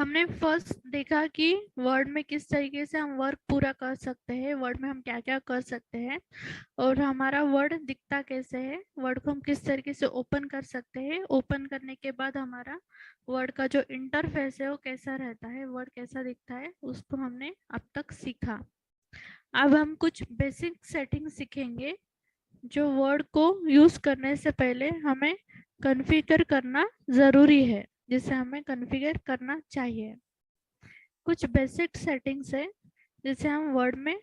हमने फर्स्ट देखा कि वर्ड में किस तरीके से हम वर्क पूरा कर सकते हैं, वर्ड में हम क्या क्या कर सकते हैं और हमारा वर्ड दिखता कैसे है, वर्ड को हम किस तरीके से ओपन कर सकते हैं, ओपन करने के बाद हमारा वर्ड का जो इंटरफेस है वो कैसा रहता है, वर्ड कैसा दिखता है, उसको हमने अब तक सीखा। अब हम कुछ बेसिक सेटिंग सीखेंगे जो वर्ड को यूज करने से पहले हमें कॉन्फ़िगर करना जरूरी है, जिसे हमें कॉन्फ़िगर करना चाहिए। कुछ बेसिक सेटिंग्स है जिसे हम वर्ड में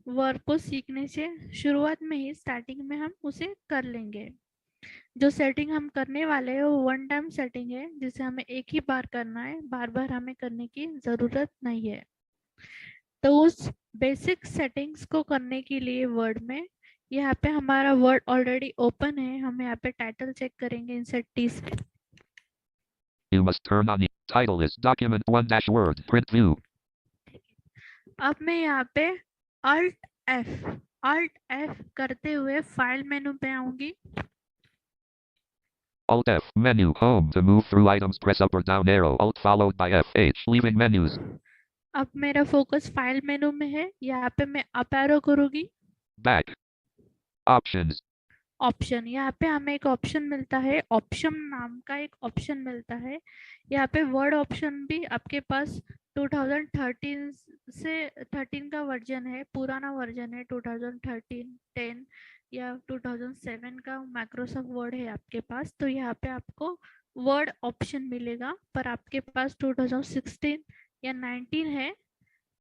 वर्ड को सीखने से शुरुआत में ही स्टार्टिंग में हम उसे कर लेंगे। जो सेटिंग हम करने वाले हैं वो वन टाइम सेटिंग है, जिसे हमें एक ही बार करना है, बार बार हमें करने की ज़रूरत नहीं है। तो उस बेसिक सेटिंग्स को करने के लिए वर्ड में यहाँ पे हमारा वर्ड ऑलरेडी ओपन है, हम यहाँ पे टाइटल चेक करेंगे इंसर्ट टी से। You must turn on the title is document 1-word print view. अब मैं यहाँ पे Alt F करते हुए फाइल मेनू पे आऊंगी। Alt F menu home to move through items, press up or down arrow, Alt followed by FH leaving menus. अब मेरा फोकस फाइल मेनू में है, यहाँ पे मैं अप एरो करूंगी। Back options ऑप्शन, यहाँ पे हमें एक ऑप्शन मिलता है, ऑप्शन नाम का एक ऑप्शन मिलता है। यहाँ पे वर्ड ऑप्शन भी आपके पास 2013 से 13 का वर्जन है, पुराना वर्जन है 2013 10 या 2007 का माइक्रोसॉफ्ट वर्ड है आपके पास, तो यहाँ पे आपको वर्ड ऑप्शन मिलेगा। पर आपके पास 2016 या 19 है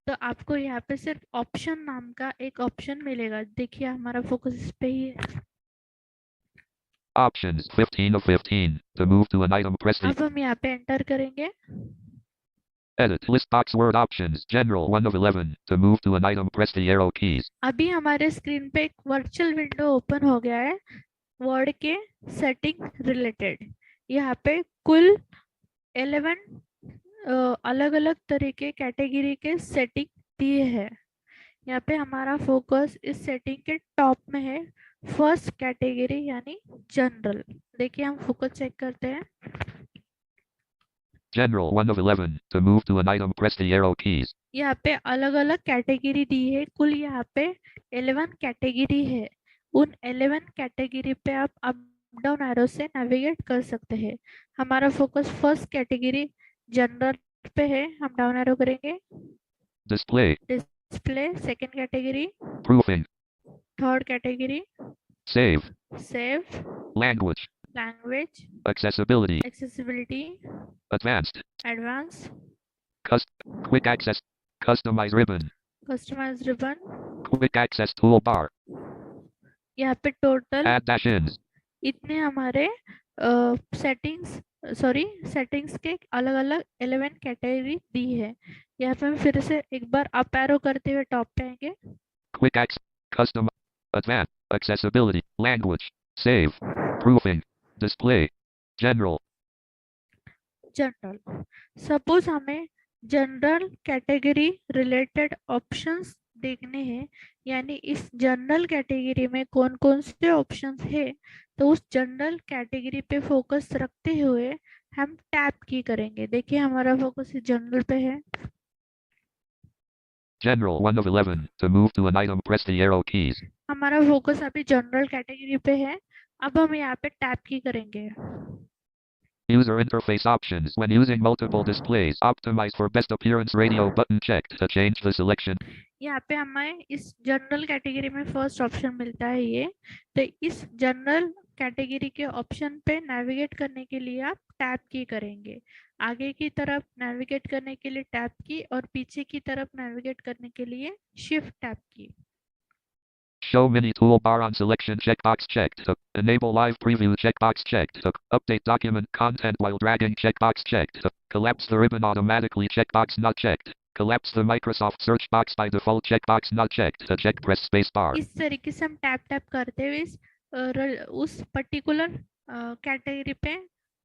तो आपको यहाँ पे सिर्फ ऑप्शन नाम का एक ऑप्शन मिलेगा। देखिए हमारा फोकस इस पे ही है। options 15 of 15 to move to an item, press the अब हम यहाँ पे एंटर करेंगे। edit list box word options general 1 of 11 to move to an item, press the arrow keys. अभी हमारे स्क्रीन पे एक वर्चुअल विंडो ओपन हो गया है वर्ड के सेटिंग रिलेटेड। यहाँ पे कुल 11 अलग अलग तरीके कैटेगरी के सेटिंग दिए हैं। यहाँ पे हमारा फोकस इस सेटिंग के टॉप में है, फर्स्ट कैटेगरी यानी जनरल। देखिए हम फोकस चेक करते हैं। General 1 of 11 to move to an item, press the arrow keys. यहाँ पे अलग अलग कैटेगरी दी है, कुल यहाँ पे 11 कैटेगरी है। उन 11 कैटेगरी पे आप अप डाउन एरो से नेविगेट कर सकते हैं। हमारा फोकस फर्स्ट कैटेगरी जनरल पे है, हम डाउन एरो करेंगे। Display display second category, proofing third category save save, language language accessibility accessibility advanced advance quick access customize ribbon customize ribbon. quick access toolbar यहाँ पे टोटल add dash-ins इतने हमारे settings के अलग अलग 11 कैटेगरी दी है। यहाँ पे हम फिर से एक बार अप एरो करते हुए टॉप पे आएंगे। quick access custom advanced accessibility language save proofing display general general, suppose हमें जनरल कैटेगरी रिलेटेड ऑप्शंस देखने हैं, यानी इस जनरल कैटेगरी में कौन कौन से ऑप्शंस है, तो उस जनरल कैटेगरी पे फोकस रखते हुए हम टैप की करेंगे। देखिए हमारा फोकस इस जनरल पे है। General 1 of 11 to move to an item, press the arrow keys. हमारा फोकस अभी जनरल कैटेगरी पे है। अब हम यहाँ पे टैप की करेंगे। User interface options when using multiple displays optimized for best appearance radio button checked to change the selection. यहाँ पे हमें इस जनरल कैटेगरी में फर्स्ट ऑप्शन मिलता है ये, तो इस जनरल कैटेगरी के ऑप्शन पे नेविगेट करने के लिए आप टैप की करेंगे। आगे की तरफ नेविगेट करने के लिए टैप की और पीछे की तरफ नेविगेट करने के लिए शिफ्ट टैप की। Show mini toolbar on selection checkbox checked to enable live preview checkbox checked to update document content while dragging checkbox checked to collapse the ribbon automatically checkbox not checked collapse the Microsoft search box by default checkbox not checked to check press space bar. इस तरीके से हम tap tap करते हुए उस particular category पे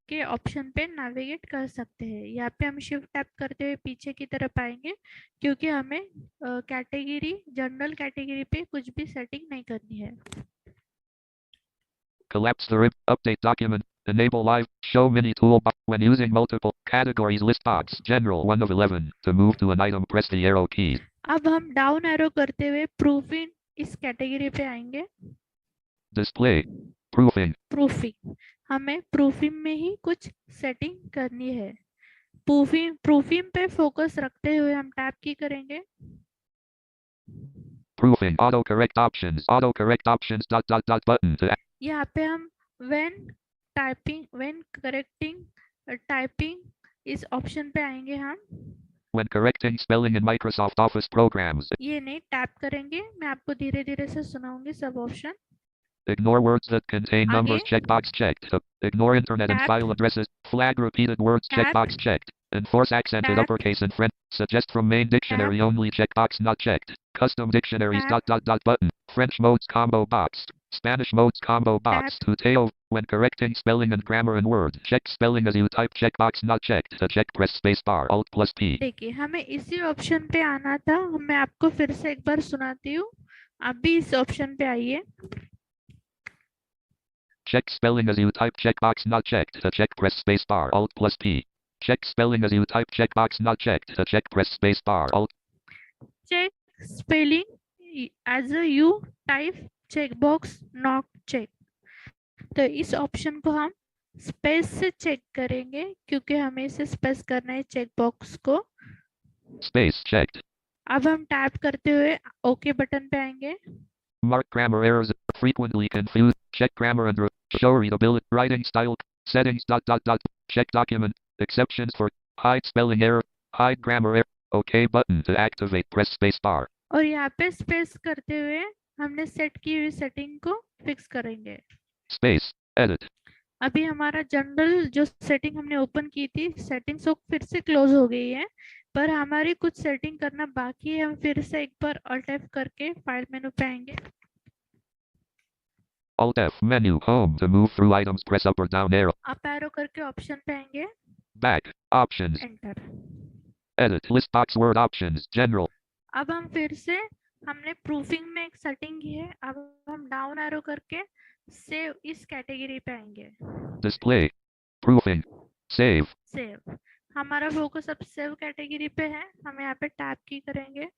के option पे नेविगेट कर सकते हैं। यहाँ पे हम शिफ्ट टैप करते हुए पीछे की तरफ आएंगे, क्योंकि हमें कैटेगरी जनरल कैटेगरी पे कुछ भी सेटिंग नहीं करनी है। Collapse the update document Enable live show mini toolbar when using multiple categories list box general 1 of 11. To move to an item press the arrow keys. अब हम डाउन एरो करते हुए प्रूफिंग इस कैटेगरी पे आएंगे। Display proofing प्रूफिंग, हमें proofing में ही कुछ सेटिंग करनी है। प्रूफिंग पे फोकस रखते हुए हम टैप की करेंगे। proofing autocorrect options button to यहाँ पे हम when correcting typing इस ऑप्शन पे आएंगे हम। when correcting spelling in Microsoft Office programs. ये नहीं टैप करेंगे, मैं आपको धीरे धीरे से सुनाऊंगी सब option. Ignore words that contain numbers आगे checkbox checked. Ignore internet and Tap. file addresses. Flag repeated words Tap. checkbox checked. Enforce accented Tap. uppercase and French. Suggest from main dictionary only checkbox not checked. Custom dictionaries Tap. button. French modes combo box. Spanish modes combo box. Tuteo. When correcting spelling and grammar in Word. Check spelling as you type checkbox not checked. To check press space bar Alt plus P. देखिए हमें इसी option पे आना था, मैं आपको फिर से एक बार सुनाती हूँ। आप भी इस ऑप्शन पे आइए। Check spelling as you type checkbox not checked. To check press space bar Alt plus P. Check spelling as you type checkbox not checked. To check press space bar Alt. Check spelling as you type checkbox not check। तो इस option को हम space से check करेंगे क्योंकि हमें इसे space करना है चेक बॉक्स को। Space checked. अब हम टैप करते हुए ओके बटन पे आएंगे। Mark grammar errors. Frequently confused. Check grammar and show readability. Writing style. Settings. Check document. Exceptions for hide spelling error. Hide grammar error. OK button to activate. Press space bar. और यहाँ पे space करते हुए हमने set की हुई setting को fix करेंगे। Space. Edit. अभी हमारा जनरल जो सेटिंग हमने ओपन की थी सेटिंग्स वो फिर से क्लोज हो गई है, पर हमारी कुछ सेटिंग करना बाकी है। हम फिर से एक बार Alt F करके फाइल मेनू पे आएंगे। Alt F menu home to move through items. Press up or down arrow. Up arrow करके ऑप्शन पे आएंगे। Back. Options. Enter. Edit. List box word options. General. अब हम फिर से हमने प्रूफिंग में एक सेटिंग की है, अब हम डाउन एरो करके सेव इस कैटेगरी पे आएंगे। Display. Proofing. Save. सेव, हमारा फोकस अब सेव कैटेगरी पे है, हम यहाँ पे टैप की करेंगे।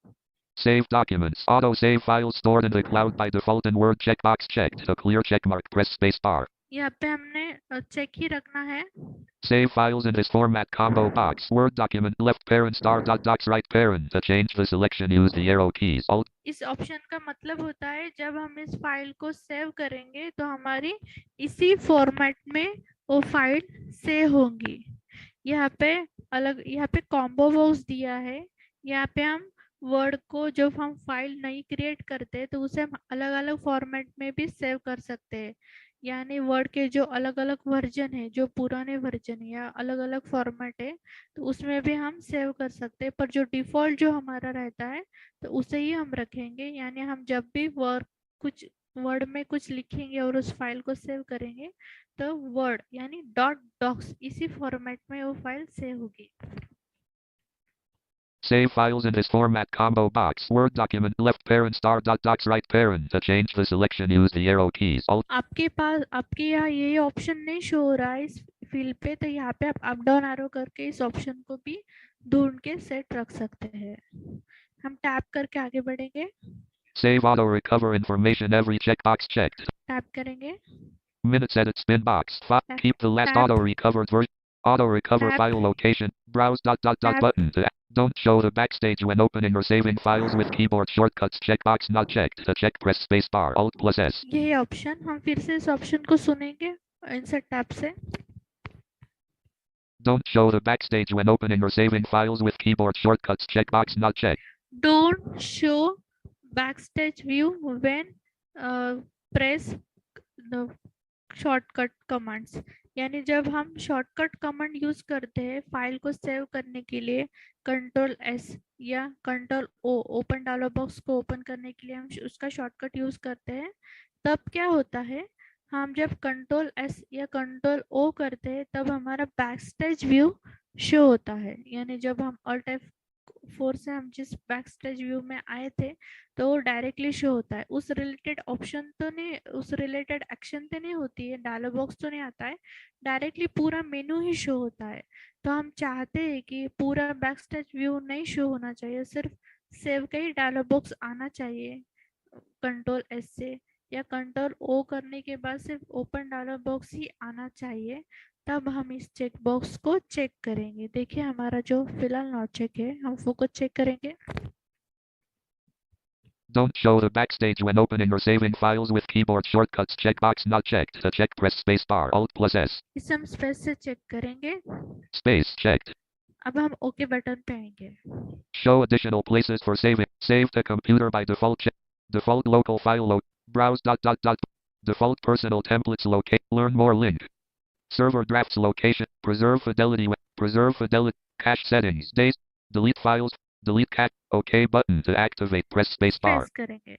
Save documents. Auto save files stored in the cloud by default in Word checkbox checked. To clear checkmark, press space bar. यहाँ पे हमने चेक ही रखना है। Save files in this format combo box. Word document left parent docs right parent. To change the selection, use the arrow keys. Alt. इस option का मतलब होता है जब हम इस फाइल को सेव करेंगे तो हमारी इसी फॉर्मेट में वो फाइल सेव होंगी। यहाँ पे कॉम्बो बॉक्स दिया है, यहाँ पे हम वर्ड को जब हम फाइल नई क्रिएट करते हैं तो उसे हम अलग अलग फॉर्मेट में भी सेव कर सकते हैं। यानी वर्ड के जो अलग अलग वर्जन है, जो पुराने वर्जन या अलग अलग फॉर्मेट है, तो उसमें भी हम सेव कर सकते हैं, पर जो डिफॉल्ट जो हमारा रहता है तो उसे ही हम रखेंगे। यानी हम जब भी वर्ड में कुछ लिखेंगे और उस फाइल को सेव करेंगे तो वर्ड यानी .docs इसी फॉर्मेट में वो फाइल सेव होगी। Save files in this format combo box. Word document left parent docs right parent. To change the selection, use the arrow keys. Alt. आपके यहाँ ये ऑप्शन नहीं शो हो रहा है इस फील्ड पे, तो यहाँ पे आप अप डाउन एरो करके इस ऑप्शन को भी ढूंढ के सेट रख सकते हैं। हम टैप करके आगे बढ़ेंगे। Save auto recover information every checkbox checked. Tap करेंगे। Minutes edit spin box. Keep the last auto recovered version. Auto recover file location. Browse button. Don't show the backstage when opening or saving files with keyboard shortcuts. Checkbox not checked. To check, press space bar Alt plus S. ये option हम फिर से इस option को सुनेंगे insert tab से। Don't show the backstage when opening or saving files with keyboard shortcuts. Checkbox not checked. Don't show backstage view when press the shortcut commands. यानी जब हम शॉर्टकट कमांड यूज करते हैं फाइल को save करने के लिए, कंट्रोल S या control O open dialog box को ओपन करने के लिए हम उसका शॉर्टकट यूज करते हैं, तब क्या होता है, हम जब कंट्रोल S या कंट्रोल O करते हैं तब हमारा बैकस्टेज व्यू शो होता है। यानी जब हम Alt F 4 से हम जिस बैकस्टेज व्यू में आए थे तो वो डायरेक्टली शो होता है, उस रिलेटेड ऑप्शन तो नहीं, उस रिलेटेड एक्शन तो नहीं होती है, डायलॉग बॉक्स तो नहीं आता है, डायरेक्टली पूरा मेनू ही शो होता है। तो हम चाहते हैं कि पूरा बैकस्टेज व्यू नहीं शो होना चाहिए, सिर्फ सेव का ही डायलॉग बॉक्स आना चाहिए कंट्रोल एस से, या कंट्रोल ओ करने के बाद सिर्फ ओपन डायलॉग बॉक्स ही आना चाहिए। तब हम इस चेक बॉक्स को चेक करेंगे। देखिए हमारा जो फिलहाल नॉट चेक है, हम फोकस चेक करेंगे। Don't show the backstage when opening or saving files with keyboard shortcuts. Checkbox not checked. To check, press space bar, Alt plus S. इसे हम स्पेस से चेक करेंगे। Space checked. अब हम okay button पे आएंगे। Show additional places for saving. Save to computer by default. Default local file load. Browse dot dot dot. Default personal templates locate. Learn more link. Server drafts location. Preserve fidelity. Preserve fidelity. Cache settings. Days. Delete files. Delete cache. OK button to activate. Press space bar. Press करेंगे।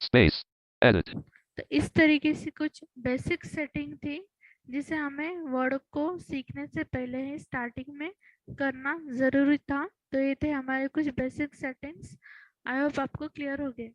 Space. Edit. तो इस तरीके से कुछ basic setting थी जिसे हमें word को सीखने से पहले ही स्टार्टिंग में करना जरूरी था। तो ये थे हमारे कुछ बेसिक सेटिंग्स। आई होप आपको क्लियर हो गए।